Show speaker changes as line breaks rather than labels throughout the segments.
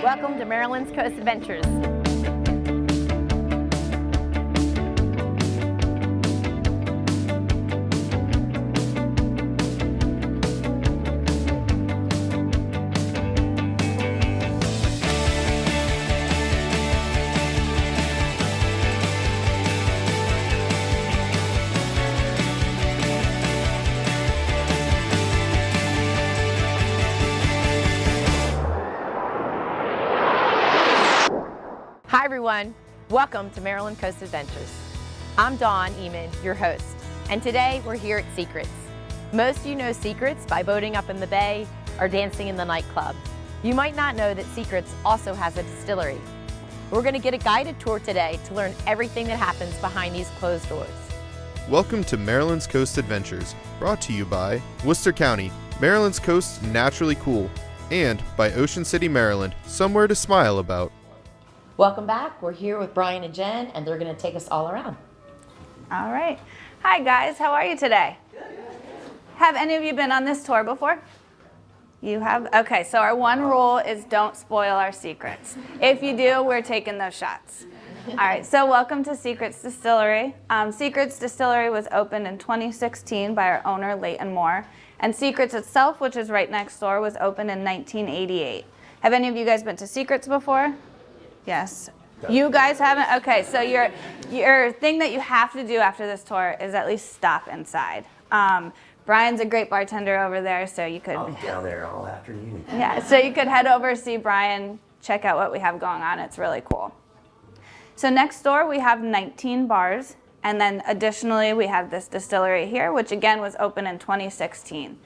Welcome to Maryland's Coast Adventures. Hi everyone, welcome to Maryland Coast Adventures. I'm Dawn Eamon, your host, and today we're here at Secrets. Most of you know Secrets by boating up in the bay or dancing in the nightclub. You might not know that Secrets also has a distillery. We're going to get a guided tour today to learn everything that happens behind these closed doors.
Welcome to Maryland's Coast Adventures, brought to you by Worcester County, Maryland's coast naturally cool, and by Ocean City, Maryland, somewhere to smile about.
Welcome back. We're here with Brian and Jen, and they're going to take us all around.
All right. Hi, guys. How are you today? Have any of you been on this tour before? You have? Okay, so our one rule is don't spoil our secrets. If you do, we're taking those shots. All right, so welcome to Secrets Distillery. Secrets Distillery was opened in 2016 by our owner, Leighton Moore. And Secrets itself, which is right next door, was opened in 1988. Have any of you guys been to Secrets before? Yes. You guys haven't? Okay, so your thing that you have to do after this tour is at least stop inside. Brian's a great bartender over there, so you could...
I'll be down there all afternoon.
Yeah, so you could head over, see Brian, check out what we have going on. It's really cool. So next door we have 19 bars, and then additionally we have this distillery here, which again was opened in 2016.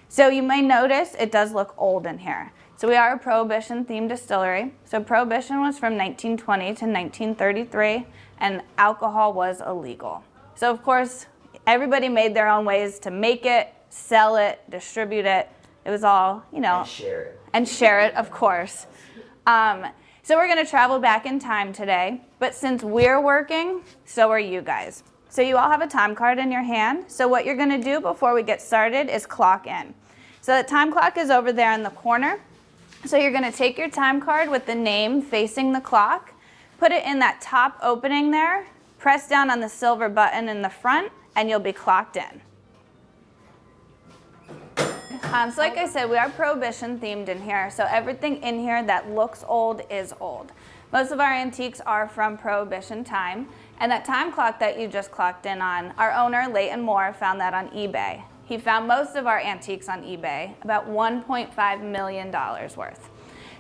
So you may notice it does look old in here. So we are a Prohibition-themed distillery. So Prohibition was from 1920 to 1933, and alcohol was illegal. So of course, everybody made their own ways to make it, sell it, distribute it. It was all, you know.
And share it.
And share it, of course. So we're gonna travel back in time today, but since we're working, so are you guys. So you all have a time card in your hand. So what you're gonna do before we get started is clock in. So the time clock is over there in the corner. So you're gonna take your time card with the name facing the clock, put it in that top opening there, press down on the silver button in the front, and you'll be clocked in. So like I said, we are Prohibition themed in here, so everything in here that looks old is old. Most of our antiques are from Prohibition time, and that time clock that you just clocked in on, our owner, Leighton Moore, found that on eBay. He found most of our antiques on eBay, about $1.5 million worth.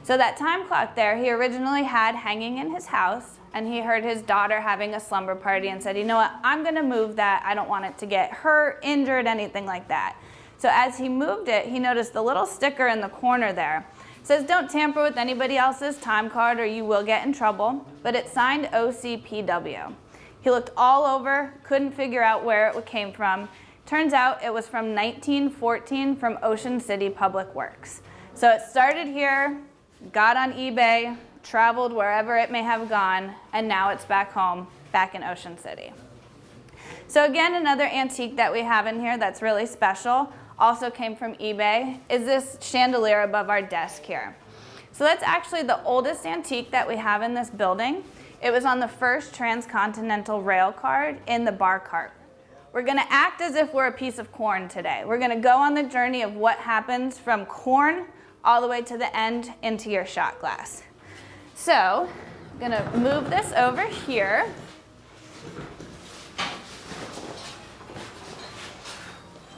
So that time clock there, he originally had hanging in his house, and he heard his daughter having a slumber party and said, you know what, I'm gonna move that. I don't want it to get hurt, injured, anything like that. So as he moved it, he noticed the little sticker in the corner there. It says, don't tamper with anybody else's time card or you will get in trouble, but it's signed OCPW. He looked all over, couldn't figure out where it came from. Turns out it was from 1914 from Ocean City Public Works. So it started here, got on eBay, traveled wherever it may have gone, and now it's back home, back in Ocean City. So again, another antique that we have in here that's really special, also came from eBay, is this chandelier above our desk here. So that's actually the oldest antique that we have in this building. It was on the first transcontinental rail car in the bar cart. We're gonna act as if we're a piece of corn today. We're gonna go on the journey of what happens from corn all the way to the end into your shot glass. So, I'm gonna move this over here.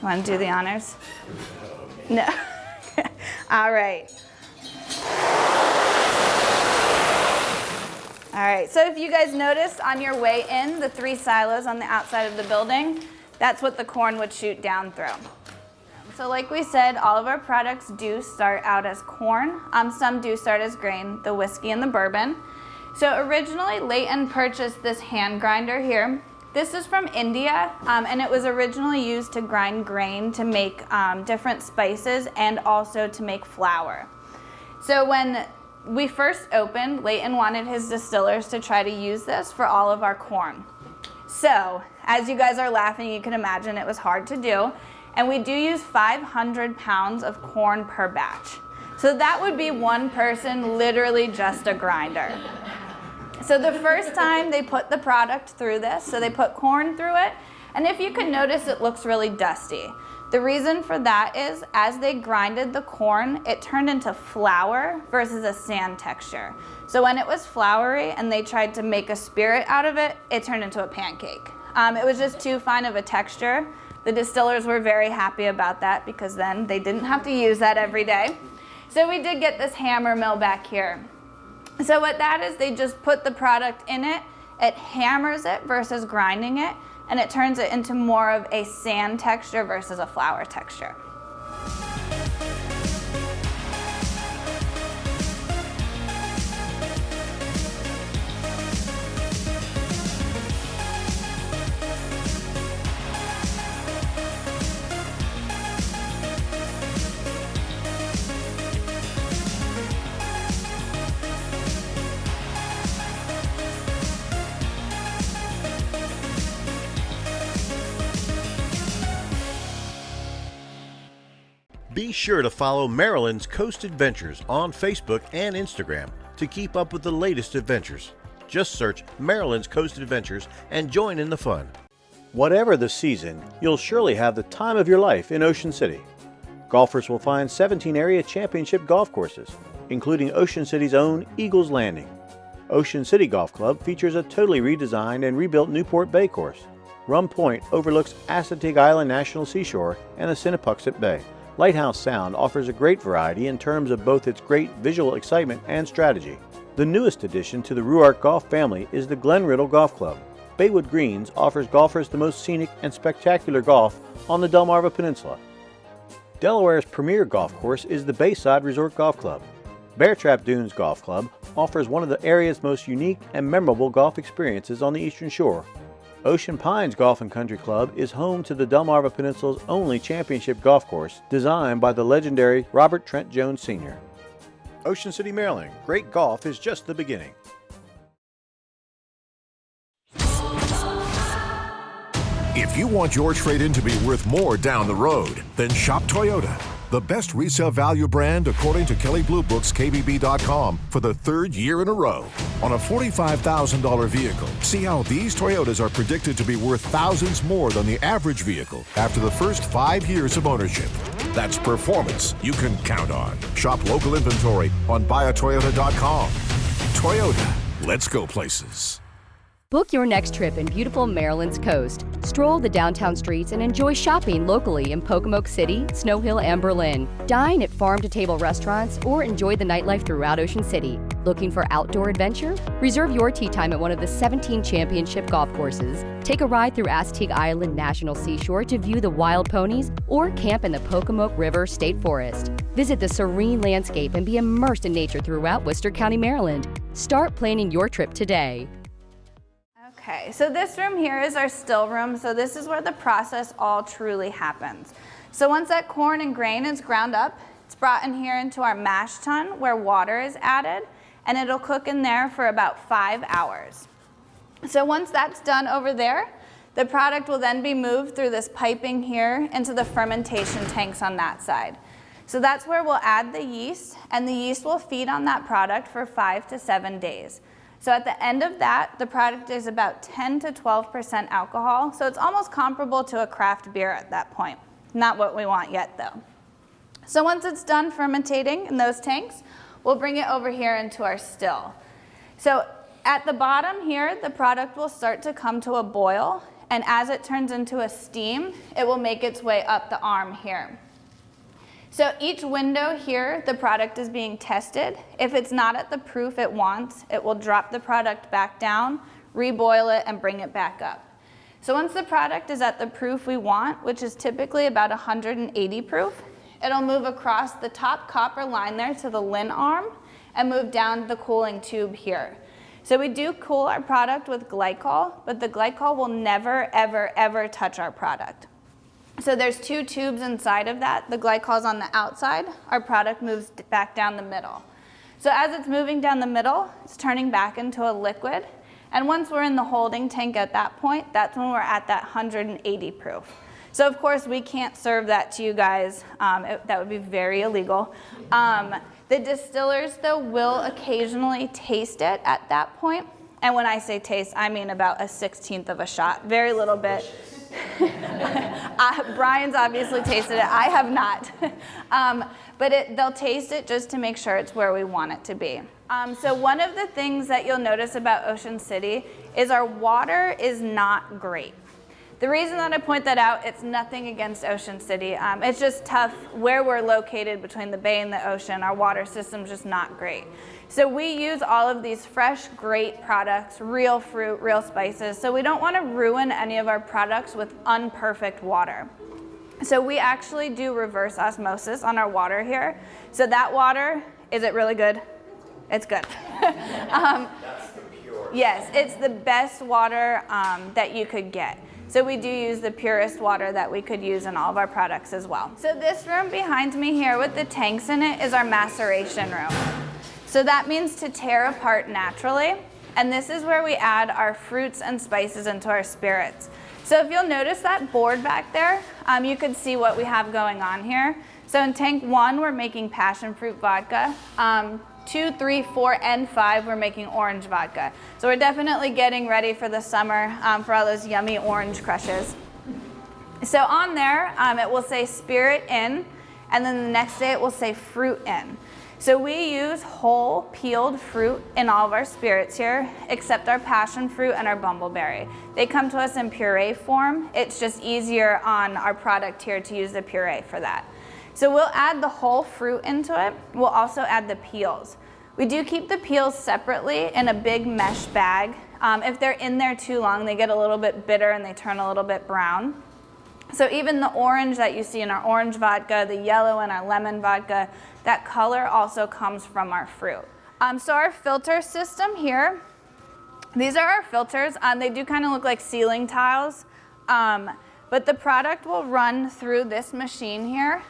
Want to do the honors? No. All right. All right, so if you guys noticed on your way in, the 3 silos on the outside of the building, that's what the corn would shoot down through. So like we said, all of our products do start out as corn. Some do start as grain, the whiskey and the bourbon. So originally, Leighton purchased this hand grinder here. This is from India, and it was originally used to grind grain to make different spices and also to make flour. So when we first opened, Leighton wanted his distillers to try to use this for all of our corn. So, as you guys are laughing, you can imagine it was hard to do. And we do use 500 pounds of corn per batch. So that would be one person, literally just a grinder. So the first time they put the product through this, so they put corn through it, and if you can notice, it looks really dusty. The reason for that is as they grinded the corn, it turned into flour versus a sand texture. So when it was floury and they tried to make a spirit out of it, it turned into a pancake. It was just too fine of a texture. The distillers were very happy about that because then they didn't have to use that every day. So we did get this hammer mill back here. So what that is, they just put the product in it, it hammers it versus grinding it, and it turns it into more of a sand texture versus a flour texture.
Be sure to follow Maryland's Coast Adventures on Facebook and Instagram to keep up with the latest adventures. Just search Maryland's Coast Adventures and join in the fun.
Whatever the season, you'll surely have the time of your life in Ocean City. Golfers will find 17 area championship golf courses, including Ocean City's own Eagles Landing. Ocean City Golf Club features a totally redesigned and rebuilt Newport Bay course. Rum Point overlooks Assateague Island National Seashore and Assinipoxet Bay. Lighthouse Sound offers a great variety in terms of both its great visual excitement and strategy. The newest addition to the Ruark Golf family is the Glen Riddle Golf Club. Baywood Greens offers golfers the most scenic and spectacular golf on the Delmarva Peninsula. Delaware's premier golf course is the Bayside Resort Golf Club. Bear Trap Dunes Golf Club offers one of the area's most unique and memorable golf experiences on the Eastern Shore. Ocean Pines Golf and Country Club is home to the Delmarva Peninsula's only championship golf course, designed by the legendary Robert Trent Jones Sr.
Ocean City, Maryland, great golf is just the beginning.
If you want your trade-in to be worth more down the road, then shop Toyota. The best resale value brand according to Kelley Blue Book's KBB.com for the third year in a row. On a $45,000 vehicle, see how these Toyotas are predicted to be worth thousands more than the average vehicle after the first 5 years of ownership. That's performance you can count on. Shop local inventory on buyatoyota.com. Toyota, let's go places.
Book your next trip in beautiful Maryland's coast. Stroll the downtown streets and enjoy shopping locally in Pocomoke City, Snow Hill, and Berlin. Dine at farm-to-table restaurants or enjoy the nightlife throughout Ocean City. Looking for outdoor adventure? Reserve your tee time at one of the 17 championship golf courses. Take a ride through Assateague Island National Seashore to view the wild ponies or camp in the Pocomoke River State Forest. Visit the serene landscape and be immersed in nature throughout Worcester County, Maryland. Start planning your trip today.
Okay, so this room here is our still room. So this is where the process all truly happens. So once that corn and grain is ground up, it's brought in here into our mash tun where water is added, and it'll cook in there for about 5 hours. So once that's done over there, the product will then be moved through this piping here into the fermentation tanks on that side. So that's where we'll add the yeast, and the yeast will feed on that product for 5 to 7 days. So at the end of that, the product is about 10 to 12% alcohol, so it's almost comparable to a craft beer at that point. Not what we want yet though. So once it's done fermentating in those tanks, we'll bring it over here into our still. So at the bottom here, the product will start to come to a boil, and as it turns into a steam, it will make its way up the arm here. So each window here, the product is being tested. If it's not at the proof it wants, it will drop the product back down, reboil it, and bring it back up. So once the product is at the proof we want, which is typically about 180 proof, it'll move across the top copper line there to the lin arm and move down the cooling tube here. So we do cool our product with glycol, but the glycol will never, ever, ever touch our product. So there's 2 tubes inside of that. The glycol's on the outside. Our product moves back down the middle. So as it's moving down the middle, it's turning back into a liquid. And once we're in the holding tank at that point, that's when we're at that 180 proof. So of course we can't serve that to you guys. That would be very illegal. The distillers though will occasionally taste it at that point. And when I say taste, I mean about 1/16 of a shot, very little bit. Brian's obviously tasted it, I have not. But they'll taste it just to make sure it's where we want it to be. So one of the things that you'll notice about Ocean City is our water is not great. The reason that I point that out, it's nothing against Ocean City. It's just tough where we're located between the bay and the ocean. Our water system's just not great. So we use all of these fresh, great products, real fruit, real spices. So we don't want to ruin any of our products with unperfect water. So we actually do reverse osmosis on our water here. So that water, is it really good? It's good.
That's the pure.
Yes, it's the best water that you could get. So we do use the purest water that we could use in all of our products as well. So this room behind me here with the tanks in it is our maceration room. So that means to tear apart naturally. And this is where we add our fruits and spices into our spirits. So if you'll notice that board back there, you can see what we have going on here. So in tank 1, we're making passion fruit vodka. 2, 3, 4, and 5, we're making orange vodka. So we're definitely getting ready for the summer for all those yummy orange crushes. So on there, it will say spirit in, and then the next day it will say fruit in. So we use whole peeled fruit in all of our spirits here, except our passion fruit and our bumbleberry. They come to us in puree form. It's just easier on our product here to use the puree for that. So we'll add the whole fruit into it. We'll also add the peels. We do keep the peels separately in a big mesh bag. If they're in there too long, they get a little bit bitter and they turn a little bit brown. So even the orange that you see in our orange vodka, the yellow in our lemon vodka, that color also comes from our fruit. So our filter system here, these are our filters. They do kind of look like ceiling tiles, but the product will run through this machine here.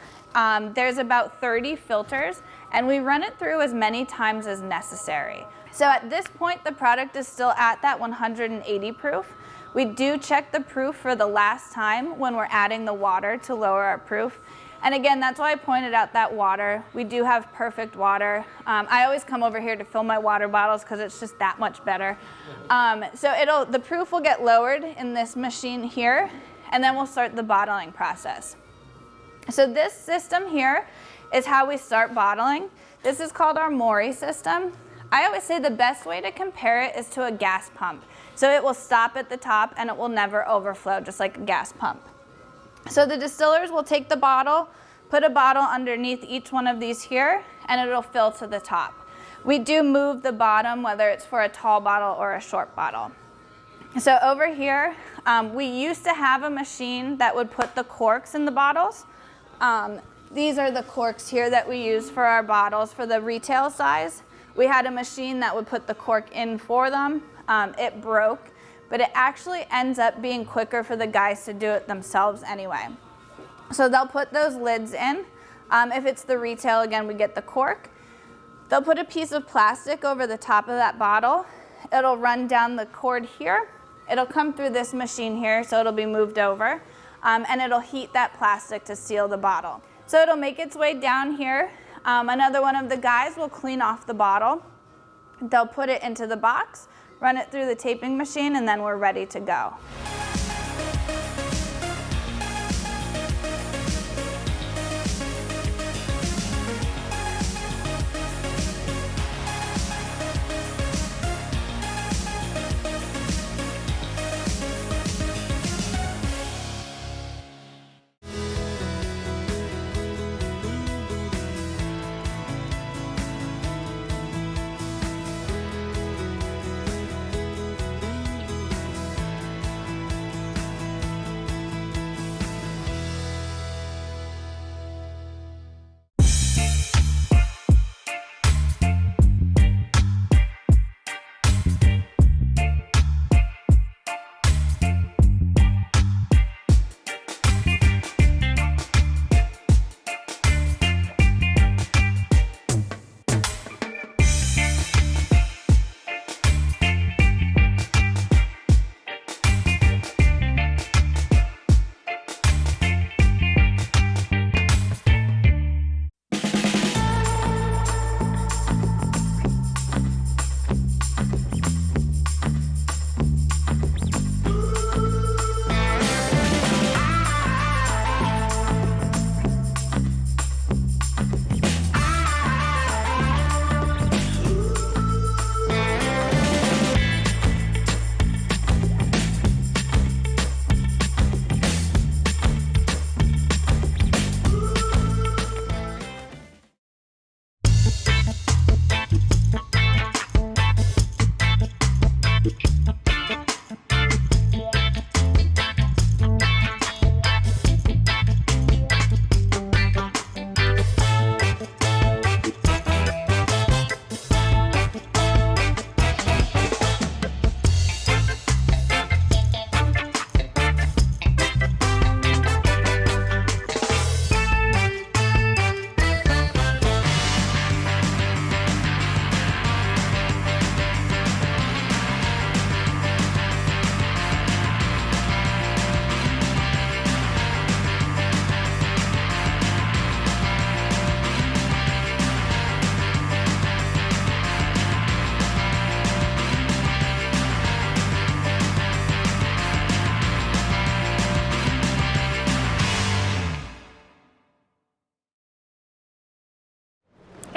There's about 30 filters, and we run it through as many times as necessary. So at this point, the product is still at that 180 proof. We do check the proof for the last time when we're adding the water to lower our proof. And again, that's why I pointed out that water. We do have perfect water. I always come over here to fill my water bottles because it's just that much better. So the proof will get lowered in this machine here, and then we'll start the bottling process. So this system here is how we start bottling. This is called our Mori system. I always say the best way to compare it is to a gas pump. So it will stop at the top and it will never overflow, just like a gas pump. So the distillers will take the bottle, put a bottle underneath each one of these here, and it'll fill to the top. We do move the bottom, whether it's for a tall bottle or a short bottle. So over here, we used to have a machine that would put the corks in the bottles. These are the corks here that we use for our bottles for the retail size. We had a machine that would put the cork in for them. It broke, but it actually ends up being quicker for the guys to do it themselves anyway. So they'll put those lids in. If it's the retail, again, we get the cork. They'll put a piece of plastic over the top of that bottle. It'll run down the cord here. It'll come through this machine here, so it'll be moved over. And it'll heat that plastic to seal the bottle. So it'll make its way down here. Another one of the guys will clean off the bottle. They'll put it into the box, run it through the taping machine, and then we're ready to go.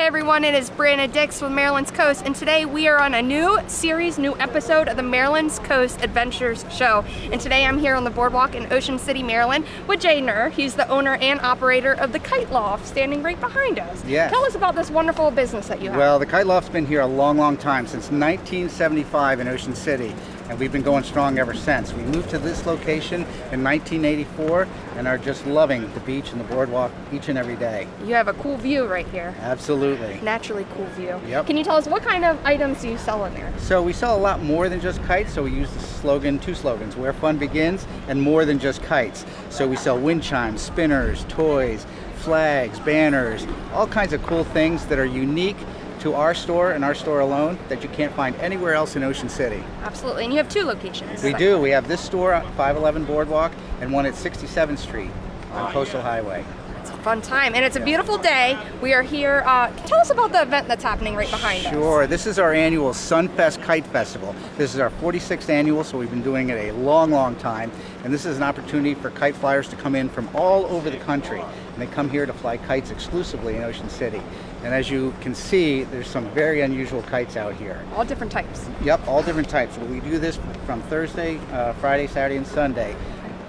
Hey everyone, it is Brianna Dix with Maryland's Coast, and today we are on a new series, new episode of the Maryland's Coast Adventures show. And today I'm here on the boardwalk in Ocean City, Maryland with Jay Nur. He's the owner and operator of the Kite Loft, standing right behind us.
Yes.
Tell us about this wonderful business that you have.
Well, the Kite Loft's been here a long, long time, since 1975 in Ocean City, and we've been going strong ever since. We moved to this location in 1984 and are just loving the beach and the boardwalk each and every day.
You have a cool view right here.
Absolutely.
Naturally cool view.
Yep.
Can you tell us what kind of items do you sell in there?
So we sell a lot more than just kites, so we use the slogan, two slogans, where fun begins and more than just kites. So we sell wind chimes, spinners, toys, flags, banners, all kinds of cool things that are unique to our store and our store alone that you can't find anywhere else in Ocean City.
Absolutely, and you have two locations.
We do. We have this store at 511 Boardwalk and one at 67th Street on Coastal Highway.
It's a fun time, and it's a beautiful day. We are here. Tell us about the event that's happening right behind us.
Sure. This is our annual Sunfest Kite Festival. This is our 46th annual, so we've been doing it a long, long time. And this is an opportunity for kite flyers to come in from all over the country. And they come here to fly kites exclusively in Ocean City. And as you can see, there's some very unusual kites out here.
All different types.
Yep, all different types. We do this from Thursday, Friday, Saturday, and Sunday.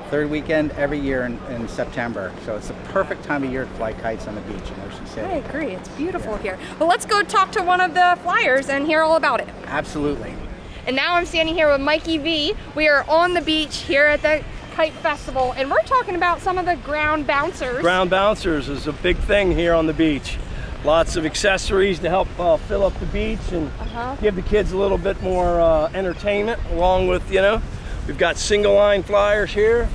Third weekend every year in September. So it's the perfect time of year to fly kites on the beach in Ocean City.
I agree. It's beautiful here. Well, let's go talk to one of the flyers and hear all about it.
Absolutely.
And now I'm standing here with Mikey V. We are on the beach here at the Kite Festival, and we're talking about some of the ground bouncers.
Ground bouncers is a big thing here on the beach. Lots of accessories to help fill up the beach and give the kids a little bit more entertainment, along with, we've got single line flyers here.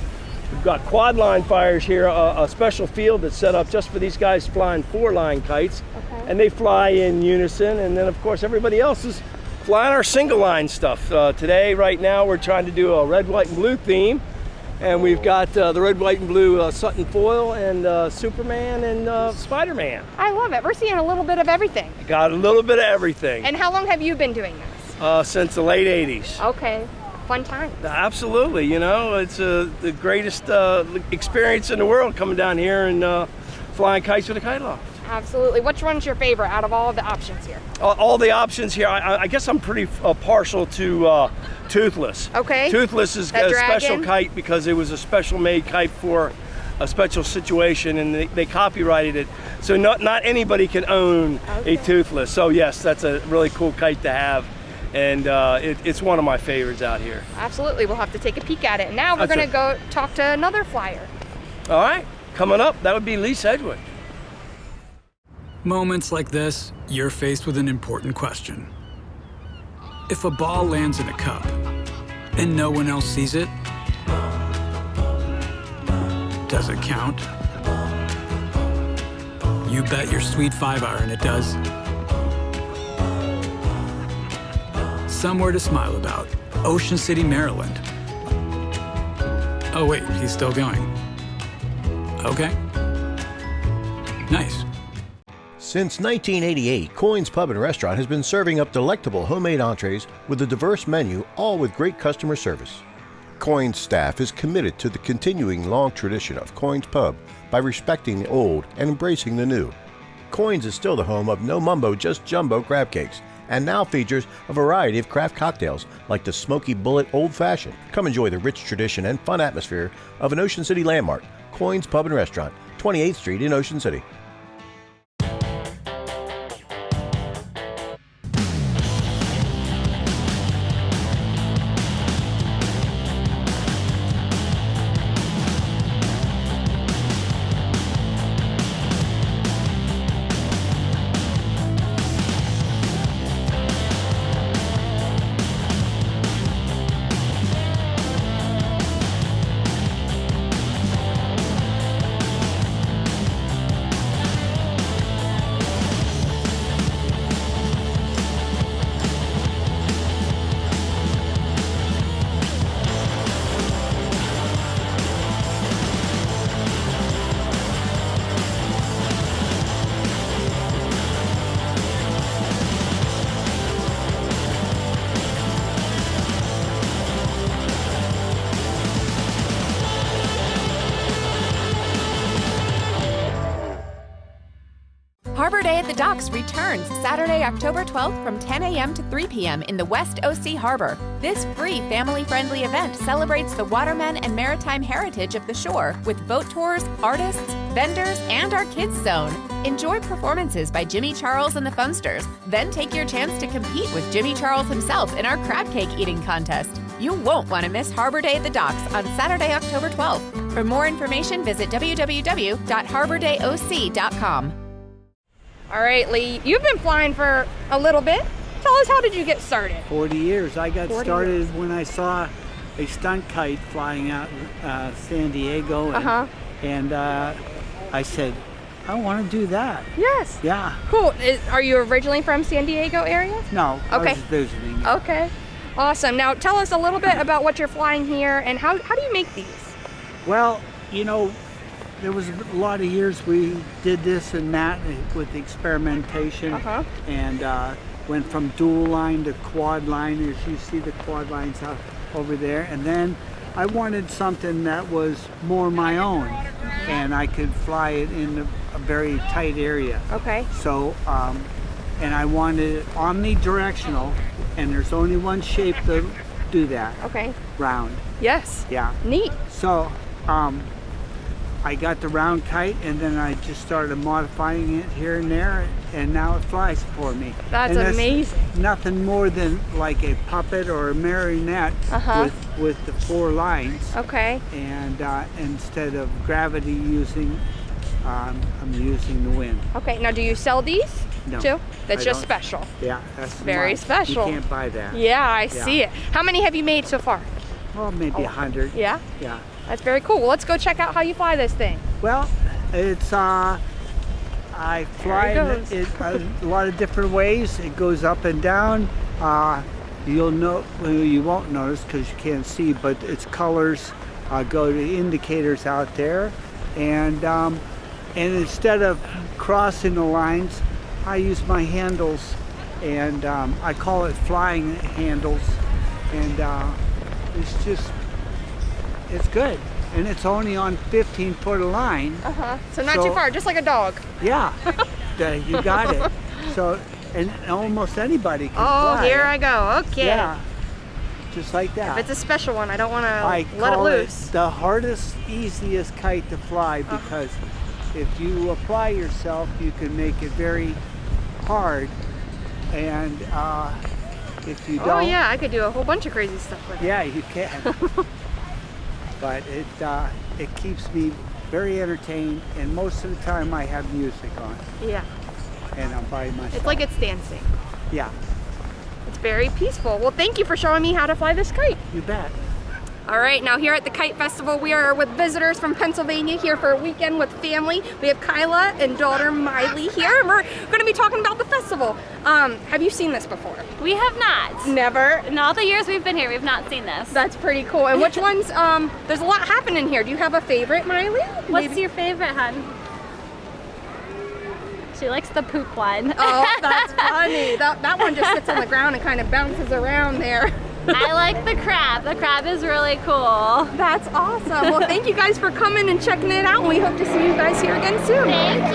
We've got quad line flyers here, a special field that's set up just for these guys flying 4-line kites. And they fly in unison, and then of course everybody else is flying our single line stuff. Today, right now, we're trying to do a red, white, and blue theme. And we've got the red, white, and blue Sutton Foil and Superman and Spider-Man.
I love it. We're seeing a little bit of everything.
Got a little bit of everything.
And how long have you been doing this?
Since the late 80s.
Okay. Fun time.
Absolutely. It's the greatest experience in the world coming down here and flying kites with a Kite Loft.
Absolutely. Which one's your favorite out of all of the options here?
All the options here. I guess I'm pretty partial to Toothless.
Okay.
Toothless is a special kite because it was a special made kite for a special situation, and they copyrighted it. So not anybody can own a Toothless. So yes, that's a really cool kite to have. And it's one of my favorites out here.
Absolutely. We'll have to take a peek at it. And now we're going to go talk to another flyer.
All right. Coming up, that would be Lee Sedgwick.
Moments like this, you're faced with an important question. If a ball lands in a cup and no one else sees it, does it count? You bet your sweet 5-iron it does. Somewhere to smile about. Ocean City, Maryland. Oh wait, he's still going. Okay. Nice.
Since 1988, Coins Pub and Restaurant has been serving up delectable homemade entrees with a diverse menu, all with great customer service. Coins staff is committed to the continuing long tradition of Coins Pub by respecting the old and embracing the new. Coins is still the home of No Mumbo, Just Jumbo crab cakes, and now features a variety of craft cocktails like the Smoky Bullet Old Fashioned. Come enjoy the rich tradition and fun atmosphere of an Ocean City landmark, Coins Pub and Restaurant, 28th Street in Ocean City.
the Docks returns Saturday, October 12th from 10 a.m. to 3 p.m. in the West OC Harbor. This free family-friendly event celebrates the watermen and maritime heritage of the shore with boat tours, artists, vendors, and our kids zone. Enjoy performances by Jimmy Charles and the Funsters. Then take your chance to compete with Jimmy Charles himself in our crab cake eating contest. You won't want to miss Harbor Day at the Docks on Saturday, October 12th. For more information, visit www.harbordayoc.com.
All right, Lee, you've been flying for a little bit. Tell us, how did you get started?
40 years. I got
40
started
years.
when I saw a stunt kite flying out San Diego. And I said, I want to do that.
Yes.
Yeah.
Cool. Are you originally from San Diego area?
No,
Okay.
I was visiting.
Okay. Awesome. Now tell us a little bit about what you're flying here and how do you make these?
Well, you know, there was a lot of years we did this and that with experimentation, and went from dual line to quad line, as you see the quad lines out over there. And then I wanted something that was more my own, and I could fly it in a very tight area.
Okay.
So, and I wanted it omnidirectional, and there's only one shape to do that.
Okay.
Round.
Yes.
Yeah.
Neat.
So, I got the round kite, and then I just started modifying it here and there, and now it flies for me.
That's
and
amazing.
Nothing more than like a puppet or a marionette with the 4 lines.
Okay.
And instead of gravity using, I'm using the wind.
Okay. Now, do you sell these
No,
too? That's
I
just
don't.
special.
Yeah, that's
Very
mine.
special.
You can't buy that.
Yeah, I see it. How many have you made so far?
Well, maybe 100.
Yeah?
Yeah.
That's very cool. Well, let's go check out how you fly this thing.
Well, it's I fly
There it
it a lot of different ways. It goes up and down. You won't notice because you can't see, but its colors go to indicators out there, and instead of crossing the lines, I use my handles, and I call it flying handles, and it's good. And it's only on 15-foot of line.
So not too far, just like a dog.
Yeah, you got it. So, and almost anybody can fly.
Here I go. Okay.
Yeah, just like that.
If it's a special one, I don't want
I
to let it
call
loose.
the hardest, easiest kite to fly, because if you apply yourself, you can make it very hard. And if you don't...
Oh yeah, I could do a whole bunch of crazy stuff with it.
Yeah, you can. But it keeps me very entertained, and most of the time I have music on.
Yeah.
And I'm by myself.
It's like it's dancing.
Yeah,
It's very peaceful. Well, thank you for showing me how to fly this kite.
you bet.
All right, now here at the Kite Festival, we are with visitors from Pennsylvania here for a weekend with family. We have Kyla and daughter Miley here, and we're going to be talking about the festival. Have you seen this before?
We have not.
Never?
In all the years we've been here, we've not seen this.
That's pretty cool. And which ones, there's a lot happening here. Do you have a favorite, Miley?
What's your favorite, hun? She likes the poop one.
Oh, that's funny. That one just sits on the ground and kind of bounces around there.
I like the crab. The crab is really cool.
That's awesome. Well, thank you guys for coming and checking it out. And we hope to see you guys here again soon.
Thank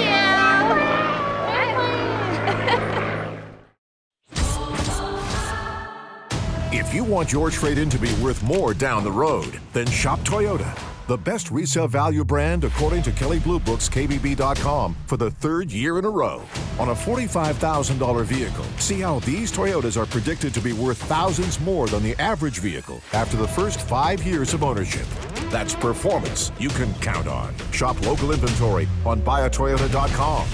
you.
If you want your trade-in to be worth more down the road, then shop Toyota. The best resale value brand according to Kelley Blue Book's KBB.com for the 3rd year in a row. On a $45,000 vehicle, see how these Toyotas are predicted to be worth thousands more than the average vehicle after the first 5 years of ownership. That's performance you can count on. Shop local inventory on buyatoyota.com.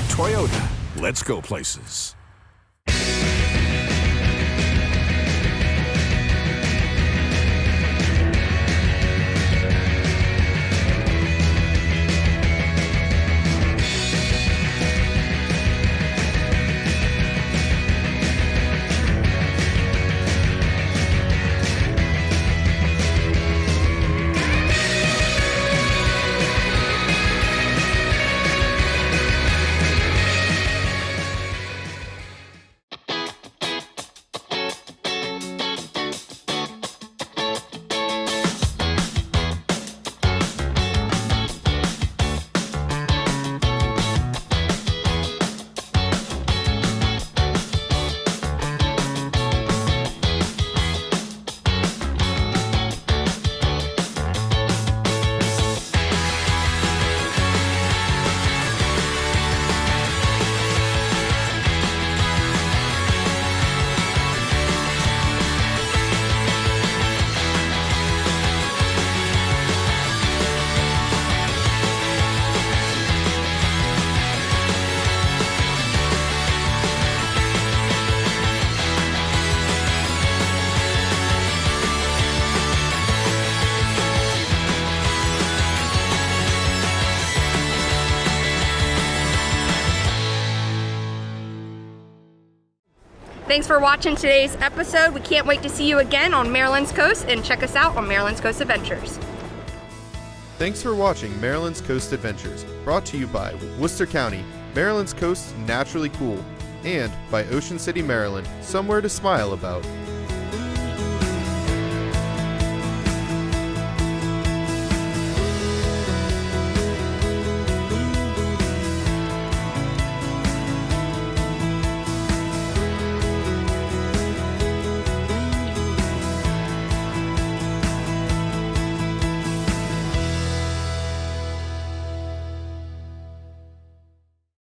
Toyota, let's go places.
Thanks for watching today's episode. We can't wait to see you again on Maryland's Coast, and check us out on Maryland's Coast Adventures.
Thanks for watching Maryland's Coast Adventures, brought to you by Worcester County, Maryland's Coast Naturally Cool, and by Ocean City, Maryland, somewhere to smile about.